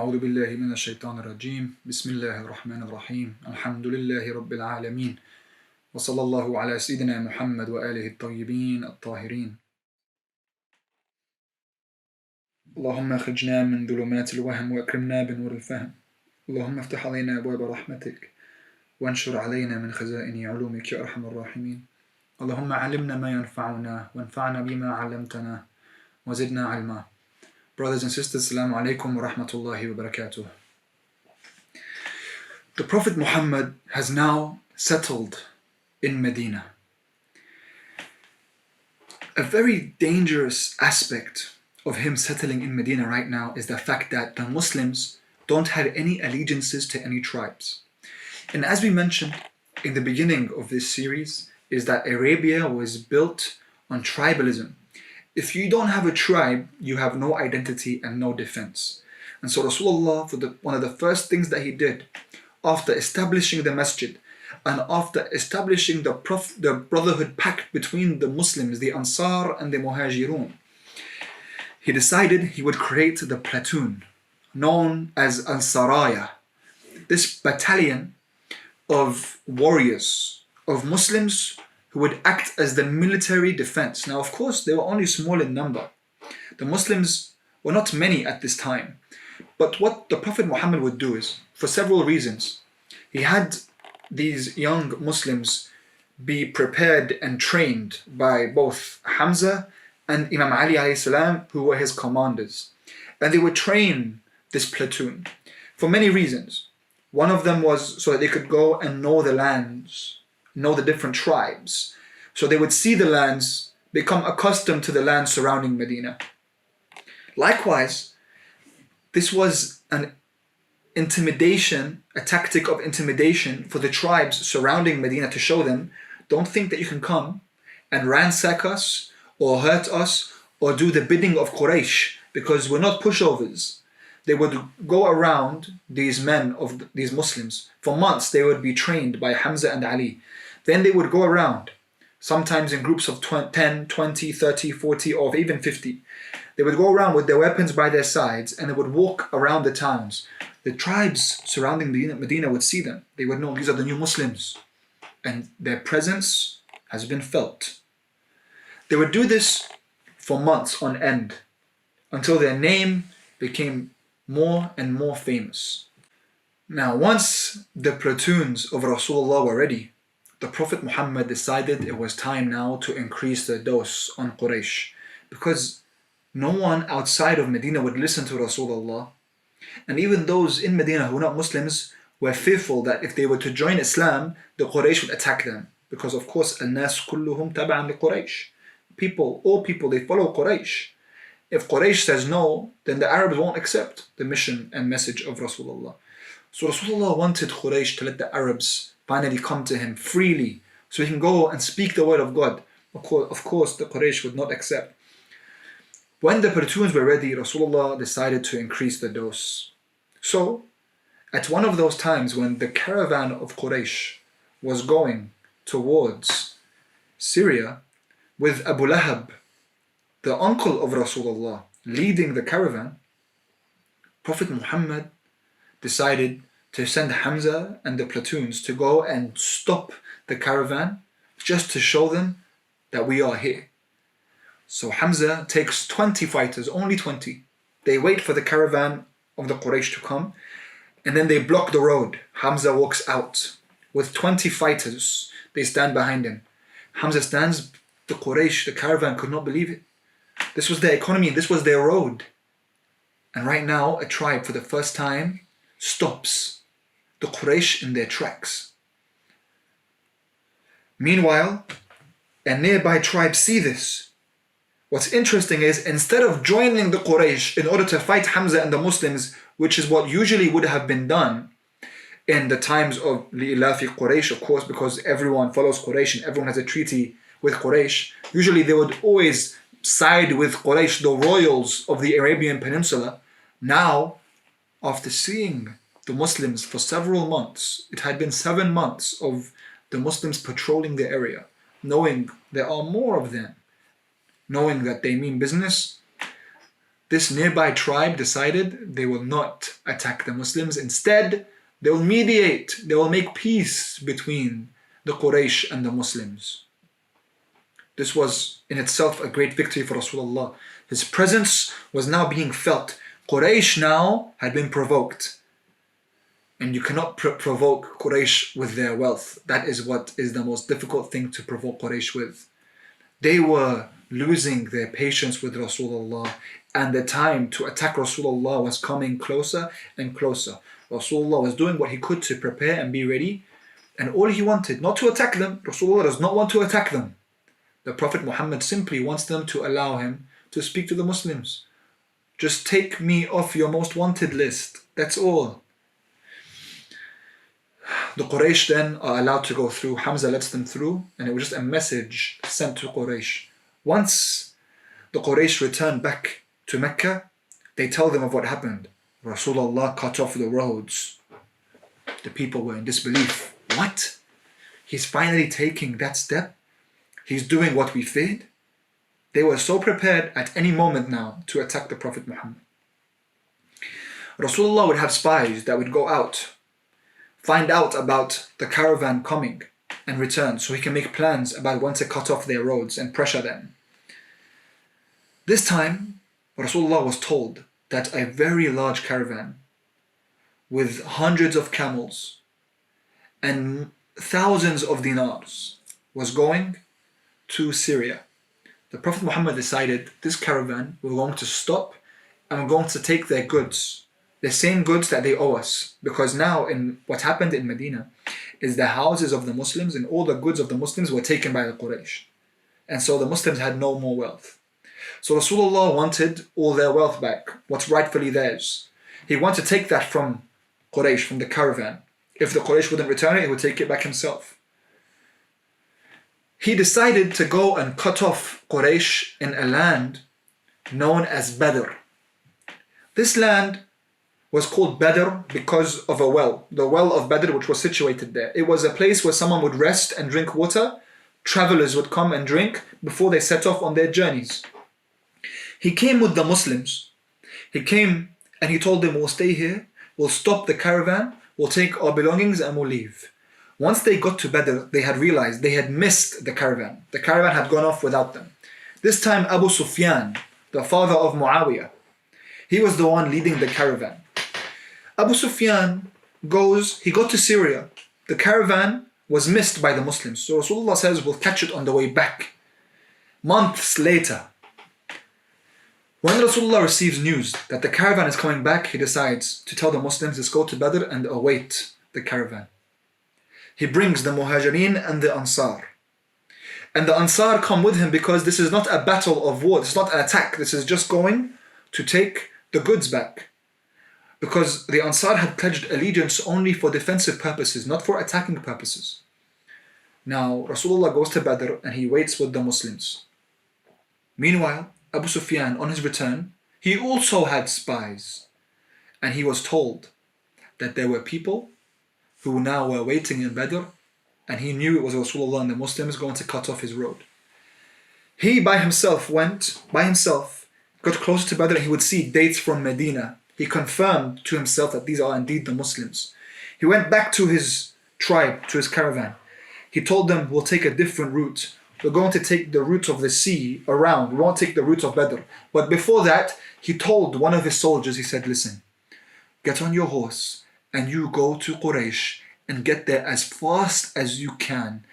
أعوذ بالله من الشيطان الرجيم بسم الله الرحمن الرحيم الحمد لله رب العالمين وصلى الله على سيدنا محمد وآله الطيبين الطاهرين اللهم أخرجنا من ظلمات الوهم وأكرمنا بنور الفهم اللهم افتح علينا أبواب رحمتك وانشر علينا من خزائن علومك يا أرحم الراحمين اللهم علمنا ما ينفعنا وانفعنا بما علمتنا وزدنا علما. Brothers and sisters, Assalamu alaikum wa rahmatullahi wa barakatuh. The Prophet Muhammad has now settled in Medina. A very dangerous aspect of him settling in Medina right now is the fact that the Muslims don't have any allegiances to any tribes. And as we mentioned in the beginning of this series, is that Arabia was built on tribalism. If you don't have a tribe, you have no identity and no defense. And so Rasulullah, one of the first things that he did after establishing the masjid and after establishing the brotherhood pact between the Muslims, the Ansar and the Muhajirun, he decided he would create the platoon known as Ansaraya. This battalion of warriors, of Muslims who would act as the military defense. Now, of course, they were only small in number. The Muslims were not many at this time. But what the Prophet Muhammad would do is, for several reasons, he had these young Muslims be prepared and trained by both Hamza and Imam Ali alayhi salam, who were his commanders. And they would train this platoon for many reasons. One of them was so that they could go and know the lands, know the different tribes. So they would see the lands, become accustomed to the lands surrounding Medina. Likewise, this was an intimidation, a tactic of intimidation for the tribes surrounding Medina to show them, don't think that you can come and ransack us or hurt us or do the bidding of Quraysh, because we're not pushovers. They would go around these men of these Muslims. For months they would be trained by Hamza and Ali. Then they would go around, sometimes in groups of 10, 20, 30, 40, or even 50. They would go around with their weapons by their sides and they would walk around the towns. The tribes surrounding Medina would see them. They would know these are the new Muslims. And their presence has been felt. They would do this for months on end until their name became more and more famous. Now, once the platoons of Rasulullah were ready, the Prophet Muhammad decided it was time now to increase the dose on Quraysh, because no one outside of Medina would listen to Rasulullah. And even those in Medina who were not Muslims were fearful that if they were to join Islam, the Quraysh would attack them. Because of course, الناس كلهم تبعا لقريش. All people, they follow Quraysh. If Quraysh says no, then the Arabs won't accept the mission and message of Rasulullah. So Rasulullah wanted Quraysh to let the Arabs finally come to him freely so he can go and speak the word of God. Of course, the Quraysh would not accept. When the platoons were ready, Rasulullah decided to increase the dose. So, at one of those times when the caravan of Quraysh was going towards Syria with Abu Lahab, the uncle of Rasulullah, leading the caravan, Prophet Muhammad decided to send Hamza and the platoons to go and stop the caravan just to show them that we are here. So Hamza takes 20 fighters, only 20. They wait for the caravan of the Quraysh to come and then they block the road. Hamza walks out with 20 fighters. They stand behind him. Hamza stands, the Quraysh, the caravan could not believe it. This was their economy, this was their road. And right now, a tribe for the first time stops the Quraysh in their tracks. Meanwhile, a nearby tribe see this. What's interesting is, instead of joining the Quraysh in order to fight Hamza and the Muslims, which is what usually would have been done in the times of Li'lafi Quraysh, of course, because everyone follows Quraysh and everyone has a treaty with Quraysh, usually they would always side with Quraysh, the royals of the Arabian Peninsula. Now, after seeing the Muslims for several months, it had been 7 months of the Muslims patrolling the area, knowing there are more of them, knowing that they mean business, this nearby tribe decided they will not attack the Muslims. Instead, they will mediate, they will make peace between the Quraysh and the Muslims. This was in itself a great victory for Rasulullah. His presence was now being felt. Quraysh now had been provoked. And you cannot provoke Quraysh with their wealth. That is what is the most difficult thing to provoke Quraysh with. They were losing their patience with Rasulullah, and the time to attack Rasulullah was coming closer and closer. Rasulullah was doing what he could to prepare and be ready, and all he wanted, not to attack them. Rasulullah does not want to attack them. The Prophet Muhammad simply wants them to allow him to speak to the Muslims. Just take me off your most wanted list. That's all. The Quraysh then are allowed to go through. Hamza lets them through, and it was just a message sent to Quraysh. Once the Quraysh return back to Mecca, they tell them of what happened. Rasulullah cut off the roads. The people were in disbelief. What? He's finally taking that step? He's doing what we feared? They were so prepared at any moment now to attack the Prophet Muhammad. Rasulullah would have spies that would go out, find out about the caravan coming and return, so he can make plans about when to cut off their roads and pressure them. This time, Rasulullah was told that a very large caravan with hundreds of camels and thousands of dinars was going to Syria. The Prophet Muhammad decided this caravan, we're going to stop and we're going to take their goods, the same goods that they owe us. Because now in what happened in Medina is the houses of the Muslims and all the goods of the Muslims were taken by the Quraysh. And so the Muslims had no more wealth. So Rasulullah wanted all their wealth back, what's rightfully theirs. He wanted to take that from Quraysh, from the caravan. If the Quraysh wouldn't return it, he would take it back himself. He decided to go and cut off Quraysh in a land known as Badr. This land was called Badr because of a well, the well of Badr, which was situated there. It was a place where someone would rest and drink water. Travelers would come and drink before they set off on their journeys. He came with the Muslims. He came and he told them, we'll stay here, we'll stop the caravan, we'll take our belongings and we'll leave. Once they got to Badr, they had realized they had missed the caravan. The caravan had gone off without them. This time Abu Sufyan, the father of Muawiyah, he was the one leading the caravan. Abu Sufyan he got to Syria. The caravan was missed by the Muslims. So Rasulullah says, we'll catch it on the way back. Months later, when Rasulullah receives news that the caravan is coming back, he decides to tell the Muslims, let's go to Badr and await the caravan. He brings the Muhajirin and the Ansar. And the Ansar come with him because this is not a battle of war, this is not an attack, this is just going to take the goods back. Because the Ansar had pledged allegiance only for defensive purposes, not for attacking purposes. Now Rasulullah goes to Badr and he waits with the Muslims. Meanwhile, Abu Sufyan, on his return, he also had spies. And he was told that there were people who now were waiting in Badr, and he knew it was Rasulullah and the Muslims going to cut off his road. He by himself got closer to Badr, and he would see dates from Medina. He confirmed to himself that these are indeed the Muslims. He went back to his tribe, to his caravan. He told them, we'll take a different route. We're going to take the route of the sea around. We won't take the route of Badr. But before that, he told one of his soldiers, he said, listen, get on your horse and you go to Quraysh and get there as fast as you can.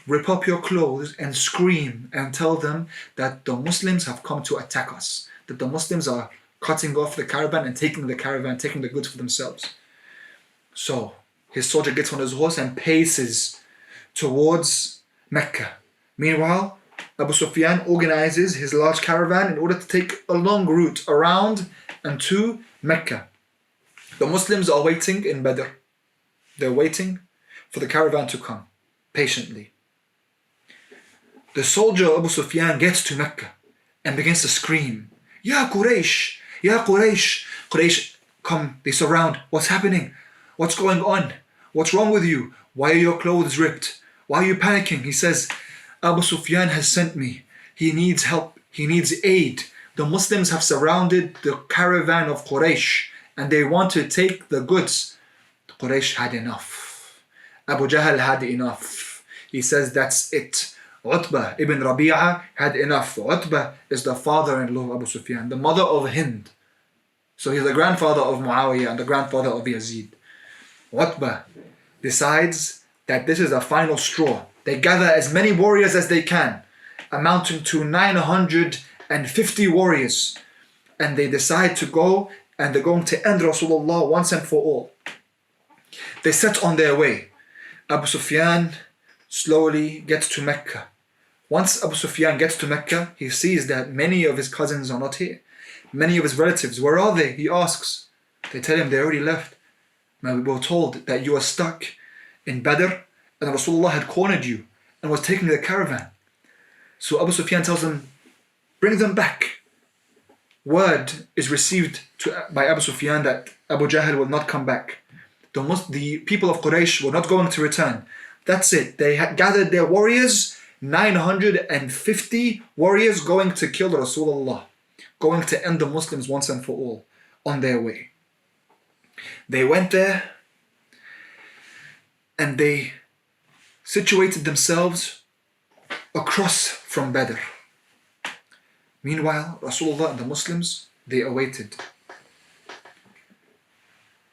Rip up your clothes and scream and tell them that the Muslims have come to attack us. That the Muslims are cutting off the caravan and taking the caravan, taking the goods for themselves. So his soldier gets on his horse and paces towards Mecca. Meanwhile, Abu Sufyan organizes his large caravan in order to take a long route around and to Mecca. The Muslims are waiting in Badr. They're waiting for the caravan to come, patiently. The soldier Abu Sufyan gets to Mecca and begins to scream, Ya Quraysh! Ya Quraysh! Quraysh come, they surround. What's happening? What's going on? What's wrong with you? Why are your clothes ripped? Why are you panicking? He says, Abu Sufyan has sent me. He needs help. He needs aid. The Muslims have surrounded the caravan of Quraysh and they want to take the goods. Quraysh had enough. Abu Jahl had enough. He says that's it. Utbah ibn Rabi'ah had enough. Utbah is the father-in-law of Abu Sufyan, the mother of Hind. So he's the grandfather of Muawiyah and the grandfather of Yazid. Utbah decides that this is a final straw. They gather as many warriors as they can, amounting to 950 warriors. And they decide to go and they're going to end Rasulullah once and for all. They set on their way. Abu Sufyan slowly gets to Mecca. Once Abu Sufyan gets to Mecca, he sees that many of his cousins are not here. Many of his relatives, where are they? He asks. They tell him they already left. Now we were told that you are stuck in Badr and Rasulullah had cornered you and was taking the caravan. So Abu Sufyan tells them, bring them back. Word is received by Abu Sufyan that Abu Jahl will not come back. The people of Quraysh were not going to return. That's it. They had gathered their warriors, 950 warriors going to kill Rasulullah, going to end the Muslims once and for all on their way. They went there and they situated themselves across from Badr. Meanwhile, Rasulullah and the Muslims, they awaited.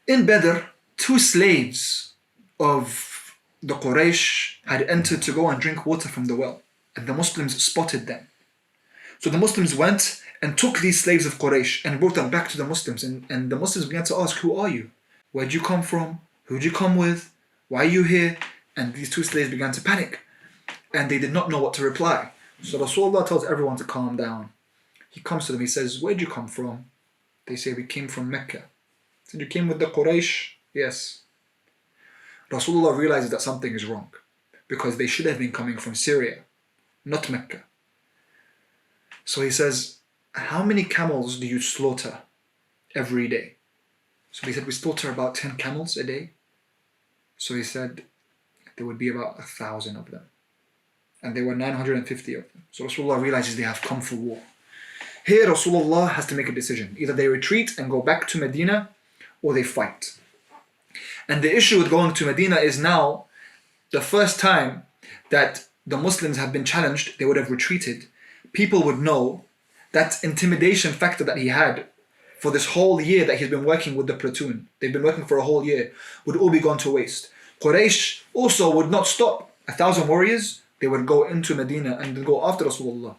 In Badr, 2 slaves of the Quraysh had entered to go and drink water from the well, and the Muslims spotted them. So the Muslims went and took these slaves of Quraysh and brought them back to the Muslims, and the Muslims began to ask, who are you? Where'd you come from? Who'd you come with? Why are you here? And these 2 slaves began to panic, and they did not know what to reply. So Rasulullah tells everyone to calm down. He comes to them, he says, where'd you come from? They say, we came from Mecca. He said, you came with the Quraysh? Yes. Rasulullah realizes that something is wrong, because they should have been coming from Syria, not Mecca. So he says, how many camels do you slaughter every day? So they said, we slaughter about 10 camels a day. So he said, there would be about 1,000 of them. And there were 950 of them. So Rasulullah realizes they have come for war. Here Rasulullah has to make a decision. Either they retreat and go back to Medina, or they fight. And the issue with going to Medina is now the first time that the Muslims have been challenged, they would have retreated. People would know that intimidation factor that he had for this whole year that he's been working with the platoon, they've been working for a whole year, would all be gone to waste. Quraysh also would not stop. 1,000 warriors, they would go into Medina and then go after Rasulullah.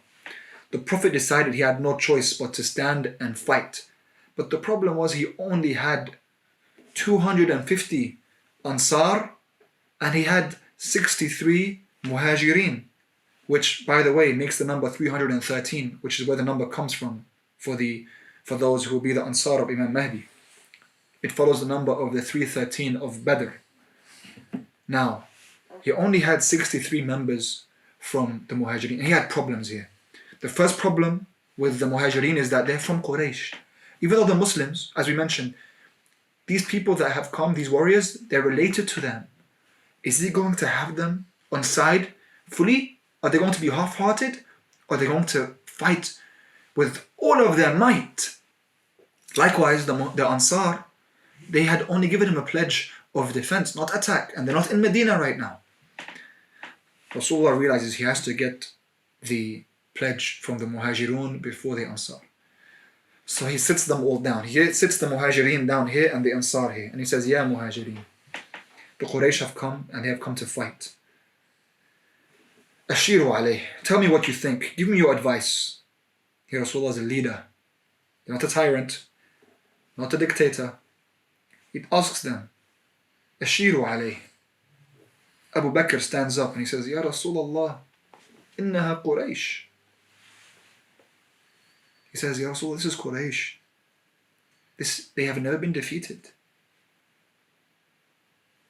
The Prophet decided he had no choice but to stand and fight. But the problem was he only had 250 Ansar and he had 63 Muhajirin, which, by the way, makes the number 313, which is where the number comes from for those who will be the Ansar of Imam Mahdi. It follows the number of the 313 of Badr. Now, he only had 63 members from the Muhajirin. He had problems here. The first problem with the Muhajirin is that they're from Quraysh. Even though the Muslims, as we mentioned, these people that have come, these warriors, they're related to them. Is he going to have them on side fully? Are they going to be half-hearted? Or are they going to fight with all of their might? Likewise, the Ansar, they had only given him a pledge of defense, not attack, and they're not in Medina right now. Rasulullah realizes he has to get the pledge from the Muhajirun before the Ansar. So he sits them all down. He sits the Muhajirin down here and the Ansar here. And he says, Ya Muhajirin, the Quraysh have come and they have come to fight. Ashiru alayh. Tell me what you think. Give me your advice. Here Rasulullah is a leader. Not a tyrant. Not a dictator. He asks them, Ashiru alayh. Abu Bakr stands up and he says, Ya Rasulullah, innaha Quraysh. He says, Ya Rasulullah, this is Quraysh. They have never been defeated.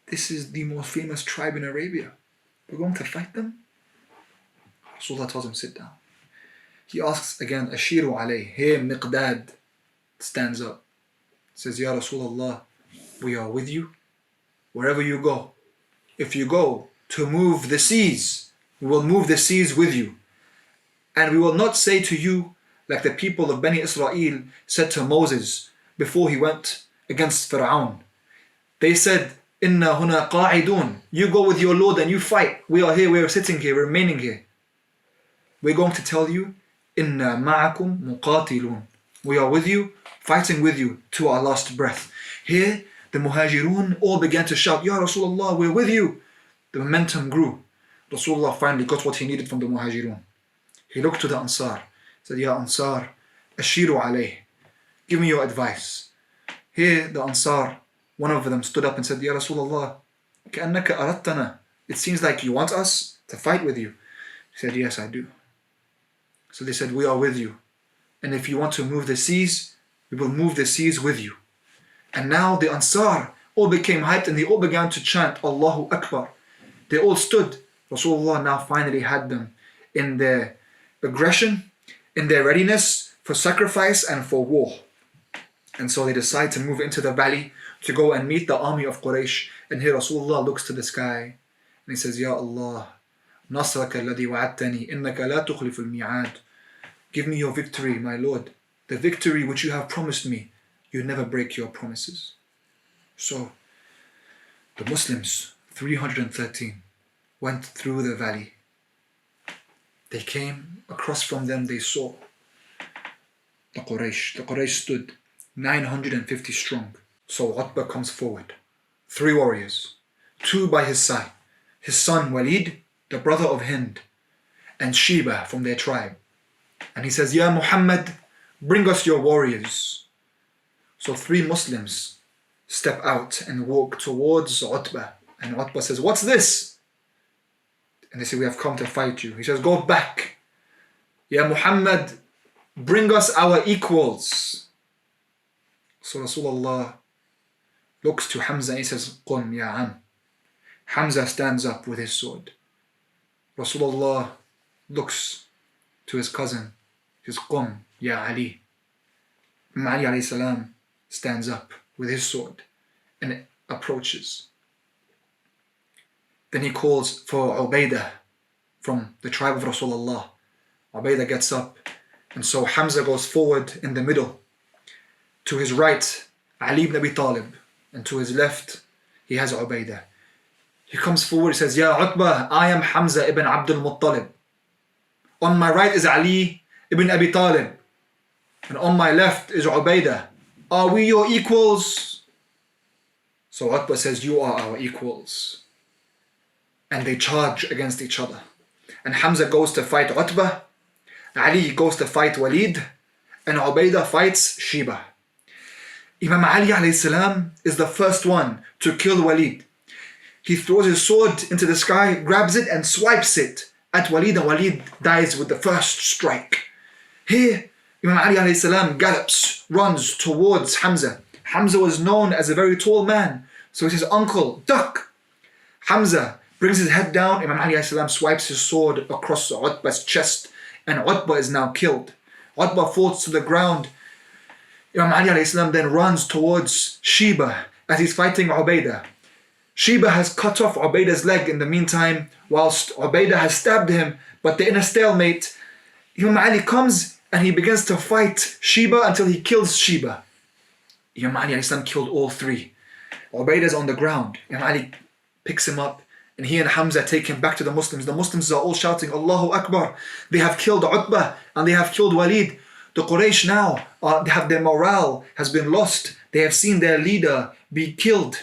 This is the most famous tribe in Arabia. We're going to fight them? Rasulullah tells him, sit down. He asks again, Ashiru alayh. Here Miqdad stands up. Says, Ya Rasulullah, we are with you wherever you go. If you go to move the seas, we will move the seas with you. And we will not say to you, Like the people of Bani Israel said to Moses before he went against Fir'aun. They said, Inna huna qa'idun. You go with your Lord and you fight. We are here, we are sitting here, remaining here. We're going to tell you, Inna ma'akum muqatilun. We are with you, fighting with you to our last breath. Here, the Muhajirun all began to shout, Ya Rasulullah, we're with you. The momentum grew. Rasulullah finally got what he needed from the Muhajirun. He looked to the Ansar, said, Ya Ansar, ashiru alayh. Give me your advice. Here, the Ansar, one of them stood up and said, Ya Rasulullah, كأنك أردتنا. It seems like you want us to fight with you. He said, yes, I do. So they said, we are with you. And if you want to move the seas, we will move the seas with you. And now the Ansar all became hyped and they all began to chant, Allahu Akbar. They all stood. Rasulullah now finally had them in their aggression, in their readiness for sacrifice and for war. And so they decide to move into the valley to go and meet the army of Quraysh. And here Rasulullah looks to the sky and he says, Ya Allah, Nasraka alladhi wa'adtani, innaka la tukhliful mi'ad. Give me your victory, my Lord. The victory which you have promised me. You never break your promises. So, the Muslims, 313, went through the valley. They came, across from them they saw the Quraysh. The Quraysh stood 950 strong. So Utbah comes forward. 3 warriors, 2 by his side. His son Walid, the brother of Hind, and Sheba from their tribe. And he says, Ya Muhammad, bring us your warriors. So 3 Muslims step out and walk towards Utbah. And Utbah says, what's this? And they say, we have come to fight you. He says, go back. Ya Muhammad, bring us our equals. So Rasulullah looks to Hamza and he says, Qum ya am. Hamza stands up with his sword. Rasulullah looks to his cousin. He says, Qum ya Ali. Imam Ali alayhi salam stands up with his sword and approaches. Then he calls for Ubaidah from the tribe of Rasulullah. Ubaidah gets up, and so Hamza goes forward in the middle. To his right, Ali ibn Abi Talib, and to his left, he has Ubaidah. He comes forward, he says, Ya Utbah, I am Hamza ibn Abdul Muttalib. On my right is Ali ibn Abi Talib, and on my left is Ubaidah. Are we your equals? So Utbah says, you are our equals. And they charge against each other. And Hamza goes to fight Utbah, Ali goes to fight Walid, and Ubaidah fights Sheba. Imam Ali alayhi salam is the first one to kill Walid. He throws his sword into the sky, grabs it and swipes it at Walid, and Walid dies with the first strike. Here, Imam Ali alayhi salam gallops, runs towards Hamza. Hamza was known as a very tall man, so he says, uncle, duck. Hamza brings his head down, Imam Ali alayhi salam swipes his sword across Utbah's chest, and Utbah is now killed. Utbah falls to the ground. Imam Ali alayhi salam then runs towards Sheba as he's fighting Ubaidah. Sheba has cut off Ubaidah's leg in the meantime, whilst Ubaidah has stabbed him, but they're in a stalemate. Imam Ali comes and he begins to fight Sheba until he kills Sheba. Imam Ali alayhi salam killed all 3. Ubaidah's on the ground. Imam Ali picks him up, and he and Hamza take him back to the Muslims. The Muslims are all shouting, Allahu Akbar. They have killed Utbah and they have killed Walid. The Quraysh now, they have their morale has been lost. They have seen their leader be killed.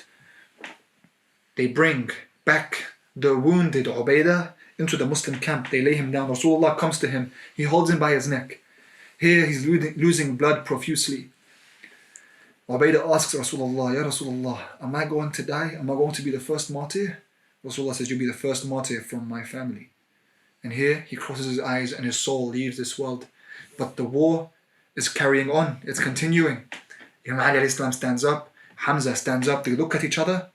They bring back the wounded Ubaidah into the Muslim camp. They lay him down. Rasulullah comes to him. He holds him by his neck. Here he's losing blood profusely. Ubaidah asks Rasulullah, Ya Rasulullah, am I going to die? Am I going to be the first martyr? Rasulullah says, you'll be the first martyr from my family. And here he crosses his eyes and his soul leaves this world. But the war is carrying on. It's continuing. Imam Ali alayhi salam stands up. Hamza stands up. They look at each other.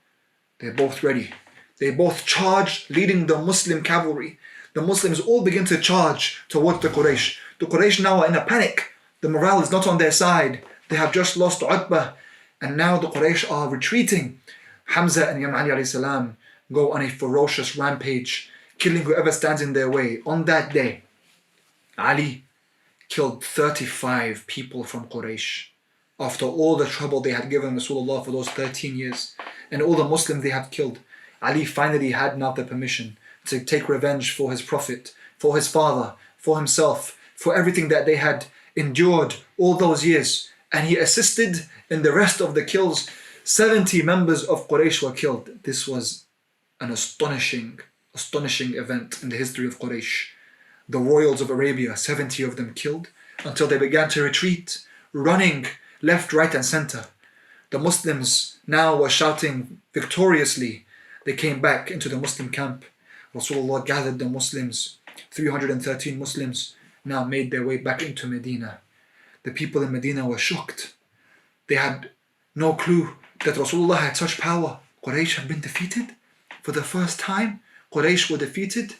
They're both ready. They both charge, leading the Muslim cavalry. The Muslims all begin to charge towards the Quraysh. The Quraysh now are in a panic. The morale is not on their side. They have just lost Utbah. And now the Quraysh are retreating. Hamza and Imam Ali alayhi salam go on a ferocious rampage, killing whoever stands in their way. On that day, Ali killed 35 people from Quraysh after all the trouble they had given Rasulullah for those 13 years and all the Muslims they had killed. Ali finally had now the permission to take revenge for his Prophet, for his father, for himself, for everything that they had endured all those years. And he assisted in the rest of the kills. 70 members of Quraysh were killed. This was an astonishing event in the history of Quraysh. The royals of Arabia, 70 of them killed until they began to retreat, running left, right and center. The Muslims now were shouting victoriously. They came back into the Muslim camp. Rasulullah gathered the Muslims. 313 Muslims now made their way back into Medina. The people in Medina were shocked. They had no clue that Rasulullah had such power. Quraysh had been defeated for the first time. Quraysh were defeated.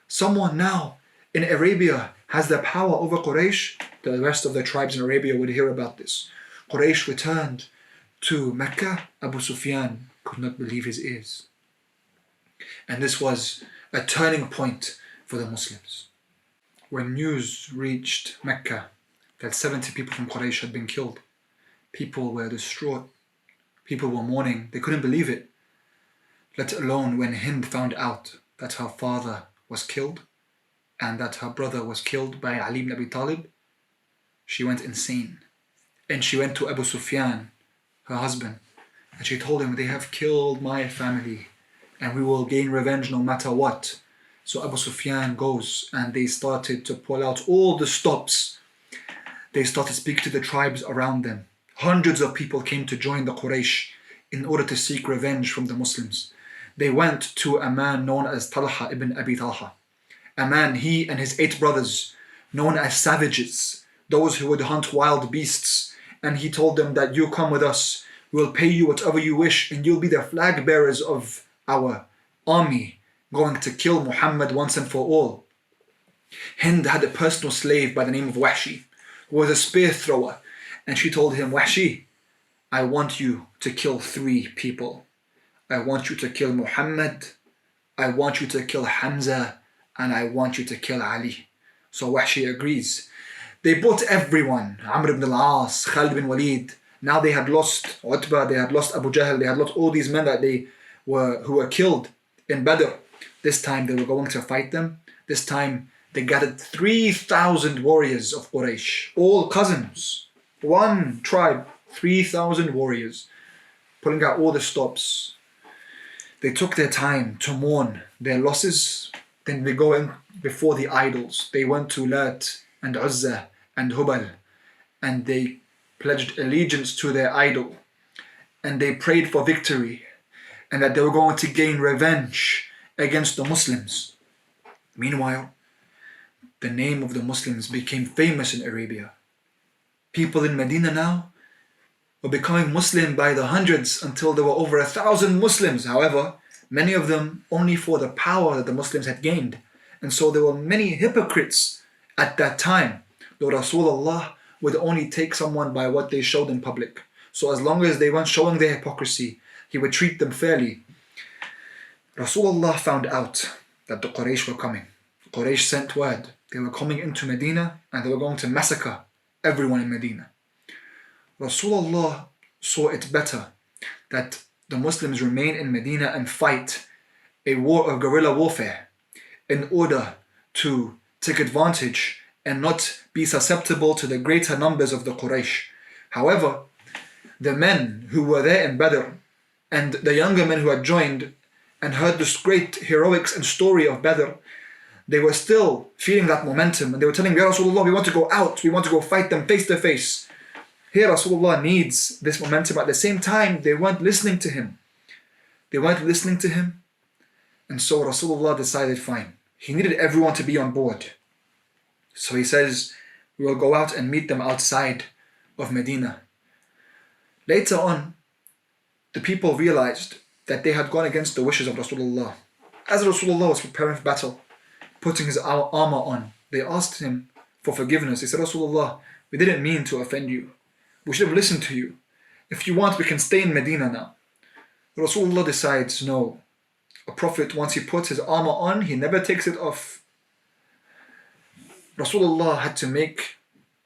Someone now in Arabia has the power over Quraysh. The rest of the tribes in Arabia would hear about this. Quraysh returned to Mecca. Abu Sufyan could not believe his ears. And this was a turning point for the Muslims. When news reached Mecca that 70 people from Quraysh had been killed, people were distraught. People were mourning. They couldn't believe it. Let alone when Hind found out that her father was killed and that her brother was killed by Ali ibn Abi Talib, she went insane. And she went to Abu Sufyan, her husband, and she told him, they have killed my family and we will gain revenge no matter what. So Abu Sufyan goes and they started to pull out all the stops. They started speaking to the tribes around them. Hundreds of people came to join the Quraysh in order to seek revenge from the Muslims. They went to a man known as Talha ibn Abi Talha. A man, he and his 8 brothers, known as savages, those who would hunt wild beasts. And he told them that you come with us, we'll pay you whatever you wish, and you'll be the flag bearers of our army going to kill Muhammad once and for all. Hind had a personal slave by the name of Wahshi, who was a spear thrower. And she told him, Wahshi, I want you to kill 3 people. I want you to kill Muhammad, I want you to kill Hamza, and I want you to kill Ali. So Wahshi agrees. They brought everyone, Amr ibn al-As, Khalid bin Walid. Now they had lost Utbah, they had lost Abu Jahl, they had lost all these men that who were killed in Badr. This time they were going to fight them. This time they gathered 3,000 warriors of Quraysh, all cousins. One tribe, 3,000 warriors, pulling out all the stops. They took their time to mourn their losses. Then they go in before the idols. They went to Lat and Uzza and Hubal, and they pledged allegiance to their idol. And they prayed for victory, and that they were going to gain revenge against the Muslims. Meanwhile, the name of the Muslims became famous in Arabia. People in Medina now were becoming Muslim by the hundreds until there were over 1,000 Muslims. However, many of them only for the power that the Muslims had gained. And so there were many hypocrites at that time. The Rasulullah would only take someone by what they showed in public. So as long as they weren't showing their hypocrisy, he would treat them fairly. Rasulullah found out that the Quraysh were coming. Quraysh sent word. They were coming into Medina and they were going to massacre everyone in Medina. Rasulullah saw it better that the Muslims remain in Medina and fight a war of guerrilla warfare in order to take advantage and not be susceptible to the greater numbers of the Quraysh. However, the men who were there in Badr and the younger men who had joined and heard this great heroics and story of Badr, they were still feeling that momentum and they were telling Ya Rasulullah, we want to go out, we want to go fight them face to face. Here Rasulullah needs this momentum. At the same time, they weren't listening to him. And so Rasulullah decided, fine. He needed everyone to be on board. So he says, we will go out and meet them outside of Medina. Later on, the people realized that they had gone against the wishes of Rasulullah. As Rasulullah was preparing for battle, putting his armor on, they asked him for forgiveness. He said, Rasulullah, we didn't mean to offend you. We should have listened to you. If you want, we can stay in Medina now. Rasulullah decides, no. A prophet, once he puts his armor on, he never takes it off. Rasulullah had to make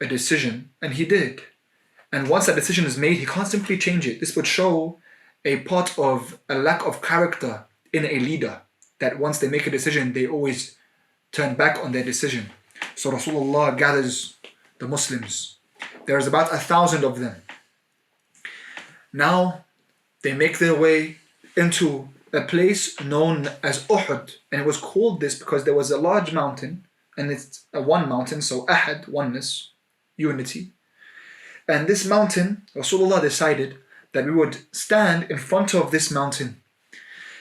a decision, and he did. And once that decision is made, he can't simply change it. This would show a part of a lack of character in a leader, that once they make a decision, they always turn back on their decision. So Rasulullah gathers the Muslims. There's about 1,000 of them. Now they make their way into a place known as Uhud, and it was called this because there was a large mountain, and it's a one mountain, so Ahad, oneness, unity. And this mountain, Rasulullah decided that we would stand in front of this mountain,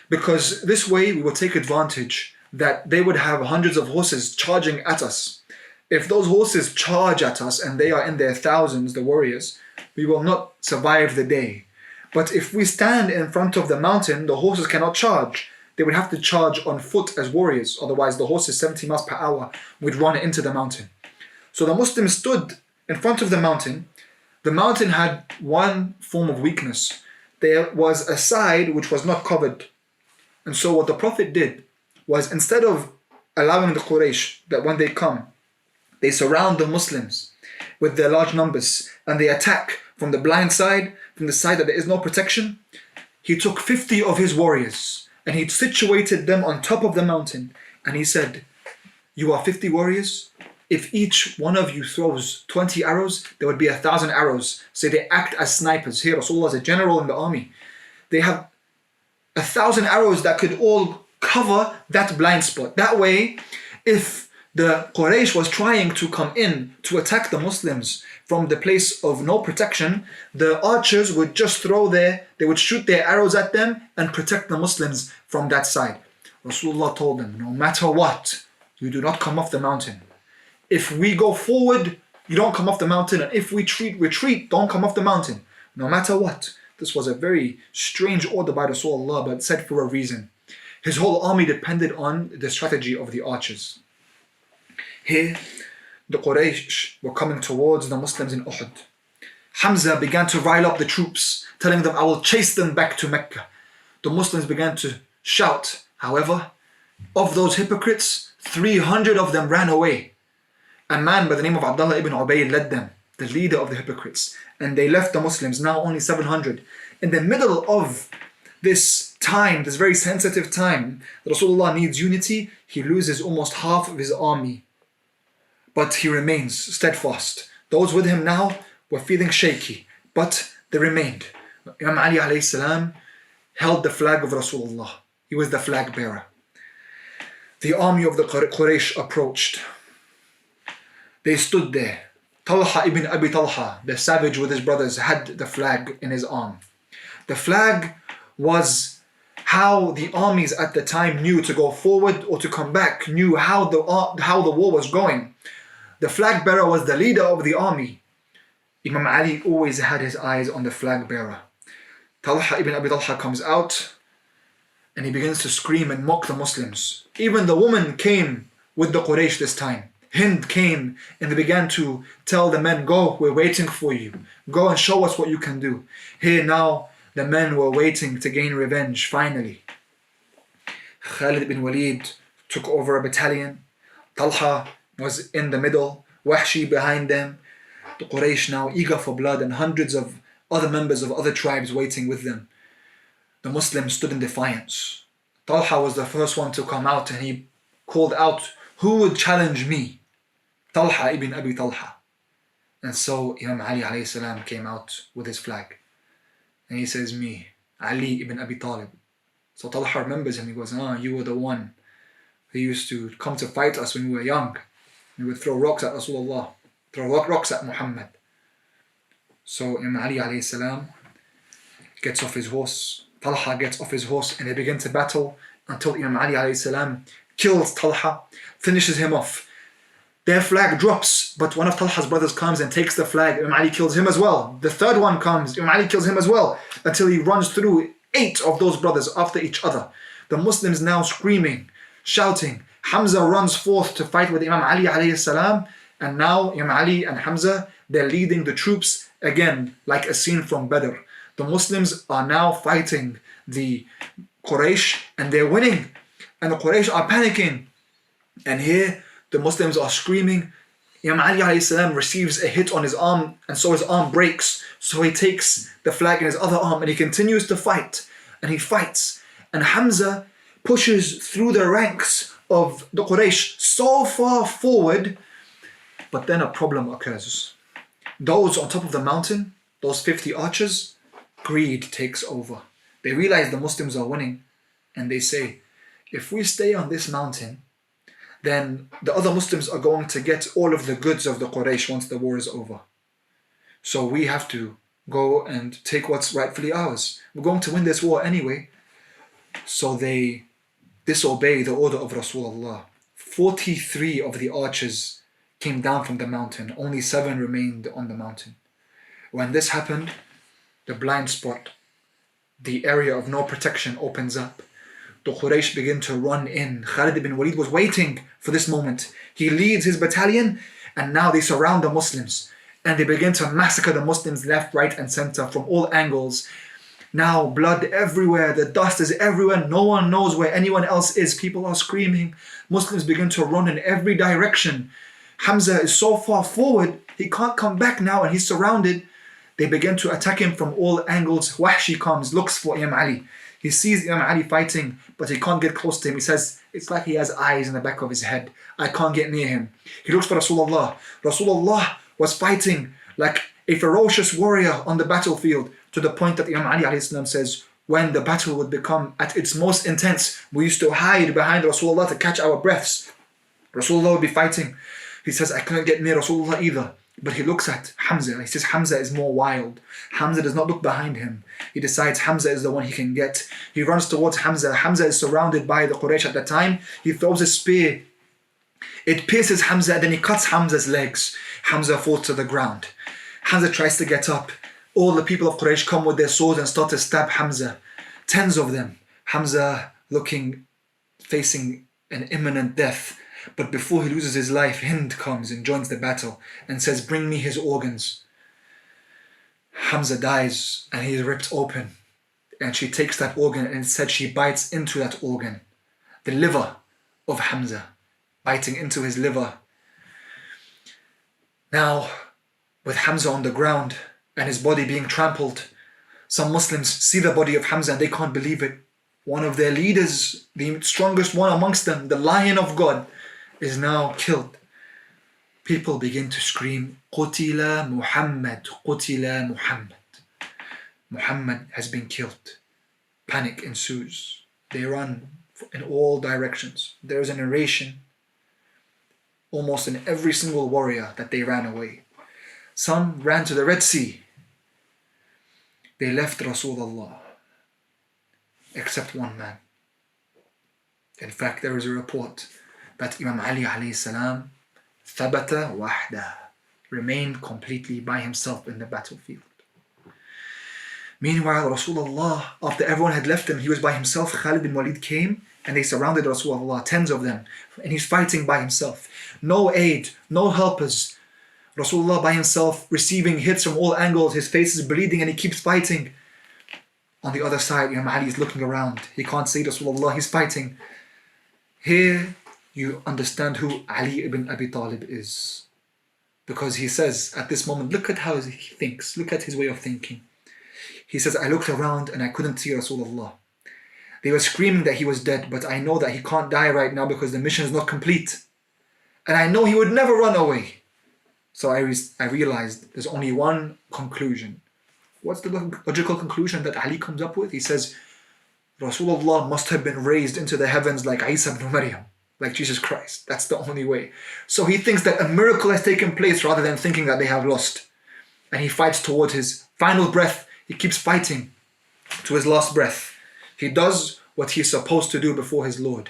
because this way we would take advantage that they would have hundreds of horses charging at us. If those horses charge at us and they are in their thousands, the warriors, we will not survive the day. But if we stand in front of the mountain, the horses cannot charge. They would have to charge on foot as warriors, otherwise the horses 70 miles per hour would run into the mountain. So the Muslims stood in front of the mountain. The mountain had one form of weakness. There was a side which was not covered. And so what the Prophet did was, instead of allowing the Quraysh that when they come, they surround the Muslims with their large numbers and they attack from the blind side, from the side that there is no protection, he took 50 of his warriors and he situated them on top of the mountain, and he said, "You are 50 warriors. If each one of you throws 20 arrows, there would be 1,000 arrows. So they act as snipers." Here, Rasulullah is a general in the army. They have 1,000 arrows that could all cover that blind spot. That way, if the Quraysh was trying to come in to attack the Muslims from the place of no protection, the archers would just they would shoot their arrows at them and protect the Muslims from that side. Rasulullah told them, no matter what, you do not come off the mountain. If we go forward, you don't come off the mountain, and if we retreat, don't come off the mountain, no matter what. This was a very strange order by Rasulullah, but said for a reason. His whole army depended on the strategy of the archers. Here, the Quraysh were coming towards the Muslims in Uhud. Hamza began to rile up the troops, telling them, "I will chase them back to Mecca." The Muslims began to shout. However, of those hypocrites, 300 of them ran away. A man by the name of Abdullah ibn Ubay led them, the leader of the hypocrites, and they left the Muslims, now only 700. In the middle of this time, this very sensitive time, Rasulullah needs unity, he loses almost half of his army. But he remains steadfast. Those with him now were feeling shaky, but they remained. Imam Ali alayhi salam held the flag of Rasulullah. He was the flag bearer. The army of the Quraysh approached. They stood there. Talha ibn Abi Talha, the savage with his brothers, had the flag in his arm. The flag was how the armies at the time knew to go forward or to come back, knew how the war was going. The flag bearer was the leader of the army. Imam Ali always had his eyes on the flag bearer. Talha ibn Abi Talha comes out and he begins to scream and mock the Muslims. Even the woman came with the Quraysh this time. Hind came and they began to tell the men, "Go, we're waiting for you. Go and show us what you can do." Here now, the men were waiting to gain revenge finally. Khalid bin Walid took over a battalion. Talha was in the middle, Wahshi behind them. The Quraysh now eager for blood, and hundreds of other members of other tribes waiting with them. The Muslims stood in defiance. Talha was the first one to come out and he called out, "Who would challenge me?" Talha ibn Abi Talha. And so Imam Ali alayhi salam came out with his flag. And he says, "Me, Ali ibn Abi Talib." So Talha remembers him. He goes, "You were the one who used to come to fight us when we were young. We would throw rocks at Rasulullah, throw rocks at Muhammad." So Imam Ali alayhi salam gets off his horse. Talha gets off his horse and they begin to battle until Imam Ali alayhi salam kills Talha, finishes him off. Their flag drops, but one of Talha's brothers comes and takes the flag. Imam Ali kills him as well. The third one comes, Imam Ali kills him as well, until he runs through 8 of those brothers after each other. The Muslims now screaming, shouting. Hamza runs forth to fight with Imam Ali alayhi salam, and now Imam Ali and Hamza, they're leading the troops again, like a scene from Badr. The Muslims are now fighting the Quraysh and they're winning, and the Quraysh are panicking. And here the Muslims are screaming, Imam Ali alayhi salam receives a hit on his arm, and so his arm breaks. So he takes the flag in his other arm and he continues to fight. And he fights. And Hamza pushes through the ranks of the Quraysh so far forward, but then a problem occurs. Those on top of the mountain, those 50 archers, greed takes over. They realize the Muslims are winning, and they say, if we stay on this mountain, then the other Muslims are going to get all of the goods of the Quraysh once the war is over. So we have to go and take what's rightfully ours. We're going to win this war anyway. So they disobey the order of Rasulullah. 43 of the archers came down from the mountain. Only 7 remained on the mountain. When this happened, the blind spot, the area of no protection opens up. The Quraysh begin to run in. Khalid ibn Walid was waiting for this moment. He leads his battalion, and now they surround the Muslims. And they begin to massacre the Muslims left, right and center from all angles. Now blood everywhere, the dust is everywhere, no one knows where anyone else is. People are screaming. Muslims begin to run in every direction. Hamza is so far forward, he can't come back now and he's surrounded. They begin to attack him from all angles. Wahshi comes, looks for Imam Ali. He sees Imam Ali fighting, but he can't get close to him. He says, it's like he has eyes in the back of his head. I can't get near him. He looks for Rasulullah. Rasulullah was fighting like a ferocious warrior on the battlefield, to the point that Imam Ali ﷺ says, when the battle would become at its most intense, we used to hide behind Rasulullah to catch our breaths. Rasulullah would be fighting. He says, I couldn't get near Rasulullah either. But he looks at Hamza. He says, Hamza is more wild. Hamza does not look behind him. He decides Hamza is the one he can get. He runs towards Hamza. Hamza is surrounded by the Quraysh at the time. He throws a spear. It pierces Hamza, and then he cuts Hamza's legs. Hamza falls to the ground. Hamza tries to get up. All the people of Quraysh come with their swords and start to stab Hamza. 10s of them. Hamza facing an imminent death. But before he loses his life, Hind comes and joins the battle and says, bring me his organs. Hamza dies and he is ripped open. And she takes that organ, and instead she bites into that organ. The liver of Hamza. Biting into his liver. Now, with Hamza on the ground and his body being trampled, some Muslims see the body of Hamza and they can't believe it. One of their leaders, the strongest one amongst them, the Lion of God, is now killed. People begin to scream, Qutila Muhammad, Qutila Muhammad. Muhammad has been killed. Panic ensues. They run in all directions. There is a narration almost in every single warrior that they ran away. Some ran to the Red Sea. They left Rasulullah, except one man. In fact, there is a report that Imam Ali alayhi salam thabata wahda, remained completely by himself in the battlefield. Meanwhile, Rasulullah, after everyone had left him, he was by himself. Khalid bin Walid came and they surrounded Rasulullah, 10s of them, and he's fighting by himself. No aid, no helpers. Rasulullah by himself, receiving hits from all angles. His face is bleeding and he keeps fighting. On the other side, Imam Ali is looking around. He can't see Rasulullah, he's fighting. Here you understand who Ali ibn Abi Talib is. Because he says at this moment, look at how he thinks, look at his way of thinking. He says, I looked around and I couldn't see Rasulullah. They were screaming that he was dead, but I know that he can't die right now because the mission is not complete. And I know he would never run away. So I realized there's only one conclusion. What's the logical conclusion that Ali comes up with? He says, Rasulullah must have been raised into the heavens like Isa ibn Maryam, like Jesus Christ. That's the only way. So he thinks that a miracle has taken place rather than thinking that they have lost. And he fights toward his final breath. He keeps fighting to his last breath. He does what he's supposed to do before his Lord.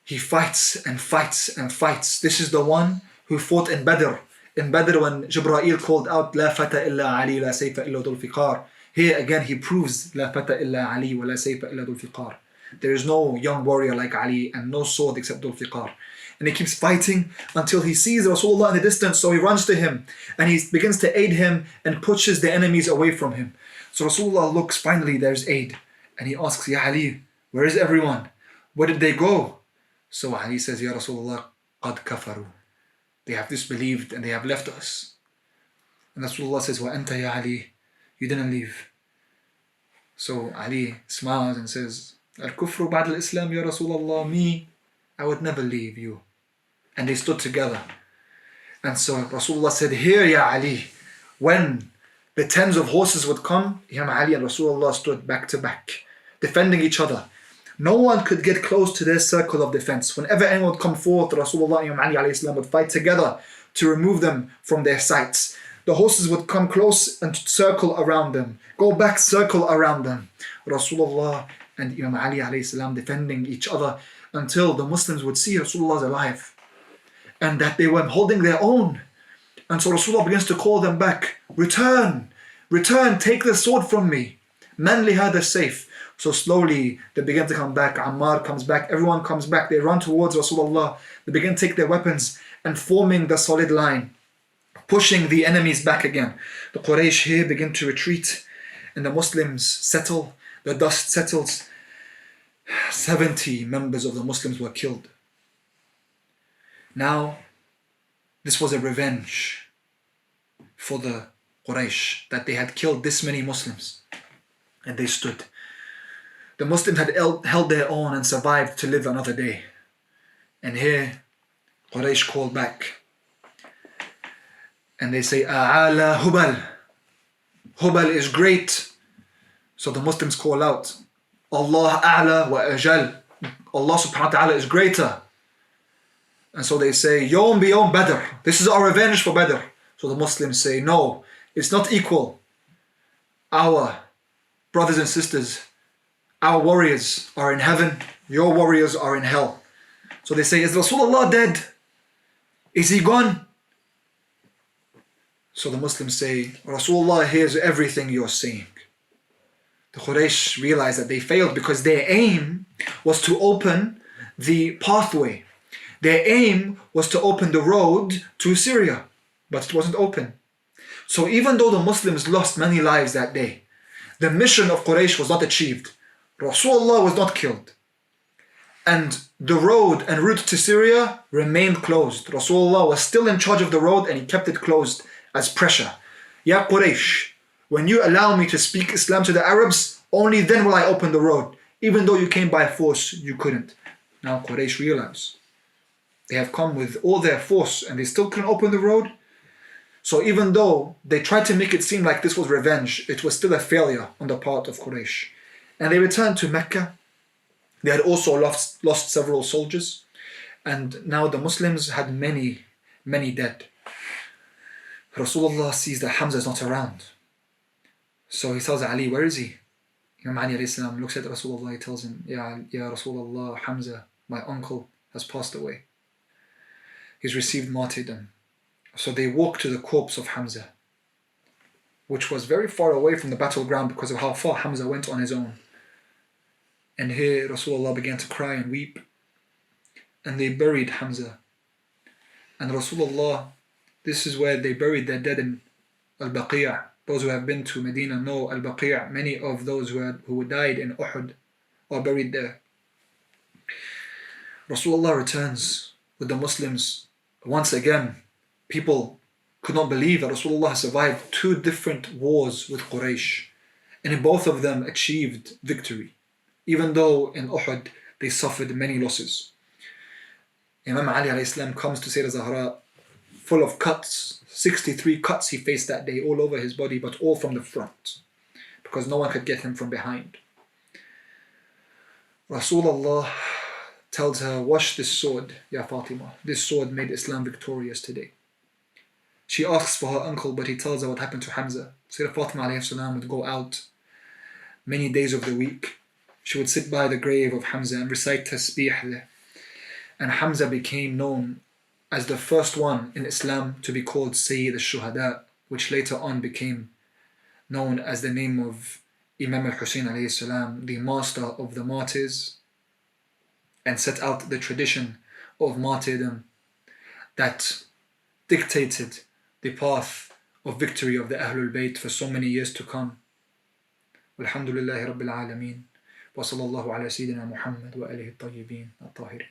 He fights and fights and fights. This is the one who fought in Badr. In Badr, when Jibreel called out, La fata illa Ali, la sayfa illa dhul fiqar. Here again he proves, La fata illa Ali, wa la sayfa illa dhul fiqar. There is no young warrior like Ali and no sword except dhul fiqar. And he keeps fighting until he sees Rasulullah in the distance, so he runs to him and he begins to aid him and pushes the enemies away from him. So Rasulullah looks, finally there's aid. And he asks, Ya Ali, where is everyone? Where did they go? So Ali says, Ya Rasulullah, qad kafaru. They have disbelieved and they have left us. And Rasulullah says, وَأَنْتَ يَا Ali, you didn't leave. So Ali smiles and says, Al-Kufru ba'd al-Islam ya Rasulullah, me, I would never leave you. And they stood together. And so Rasulullah said, here ya Ali, when the tens of horses would come, Imam Ali and Rasulullah stood back to back, defending each other. No one could get close to their circle of defense. Whenever anyone would come forth, Rasulullah and Imam Ali alayhi salam would fight together to remove them from their sights. The horses would come close and circle around them, go back, circle around them. Rasulullah and Imam Ali alayhi salam defending each other until the Muslims would see Rasulullah alive and that they were holding their own. And so Rasulullah begins to call them back, return, return, take the sword from me. Man li hada safe. So slowly they begin to come back. Ammar comes back, everyone comes back. They run towards Rasulullah. They begin to take their weapons and forming the solid line, pushing the enemies back again. The Quraysh here begin to retreat and the Muslims settle. The dust settles. 70 members of the Muslims were killed. Now, this was a revenge for the Quraysh that they had killed this many Muslims. And they stood. The Muslims had held their own and survived to live another day. And here, Quraysh called back. And they say, A'ala Hubal. Hubal is great. So the Muslims call out, Allah A'la wa Ajal. Allah subhanahu wa ta'ala is greater. And so they say, Yawm bi Yawm Badr. This is our revenge for Badr. So the Muslims say, no, it's not equal. Our brothers and sisters, our warriors are in heaven, your warriors are in hell. So they say, is Rasulullah dead? Is he gone? So the Muslims say, Rasulullah hears everything you're saying. The Quraysh realized that they failed because their aim was to open the pathway. Their aim was to open the road to Syria, but it wasn't open. So even though the Muslims lost many lives that day, the mission of Quraysh was not achieved. Rasulullah was not killed. And the road and route to Syria remained closed. Rasulullah was still in charge of the road and he kept it closed as pressure. Ya Quraysh, when you allow me to speak Islam to the Arabs, only then will I open the road. Even though you came by force, you couldn't. Now Quraysh realize they have come with all their force and they still couldn't open the road. So even though they tried to make it seem like this was revenge, it was still a failure on the part of Quraysh. And they returned to Mecca. They had also lost several soldiers. And now the Muslims had many dead. Rasulullah sees that Hamza is not around. So he tells Ali, where is he? Imam Ali alayhi salam looks at Rasulullah, he tells him, Ya Rasulullah, Hamza, my uncle, has passed away. He's received martyrdom. So they walk to the corpse of Hamza, which was very far away from the battleground because of how far Hamza went on his own. And here Rasulullah began to cry and weep. And they buried Hamza. And Rasulullah, this is where they buried their dead in Al-Baqi'. Those who have been to Medina know Al-Baqi'. Many of those who died in Uhud are buried there. Rasulullah returns with the Muslims. Once again, people could not believe that Rasulullah survived 2 different wars with Quraysh. And in both of them achieved victory. Even though in Uhud they suffered many losses. Imam Ali alayhi salam comes to Sayyidah Zahra full of cuts. 63 cuts he faced that day all over his body, but all from the front. Because no one could get him from behind. Rasulullah tells her, wash this sword, Ya Fatima. This sword made Islam victorious today. She asks for her uncle, but he tells her what happened to Hamza. Sayyidah Fatima alayhi salam would go out many days of the week. She would sit by the grave of Hamza and recite tasbih there. And Hamza became known as the first one in Islam to be called Sayyid al-Shuhada, which later on became known as the name of Imam al-Hussein alayhi salam, the master of the martyrs, and set out the tradition of martyrdom that dictated the path of victory of the Ahlul Bayt for so many years to come. Walhamdulillahi Rabbil Alameen. وصلى الله على سيدنا محمد وآله الطيبين الطاهرين.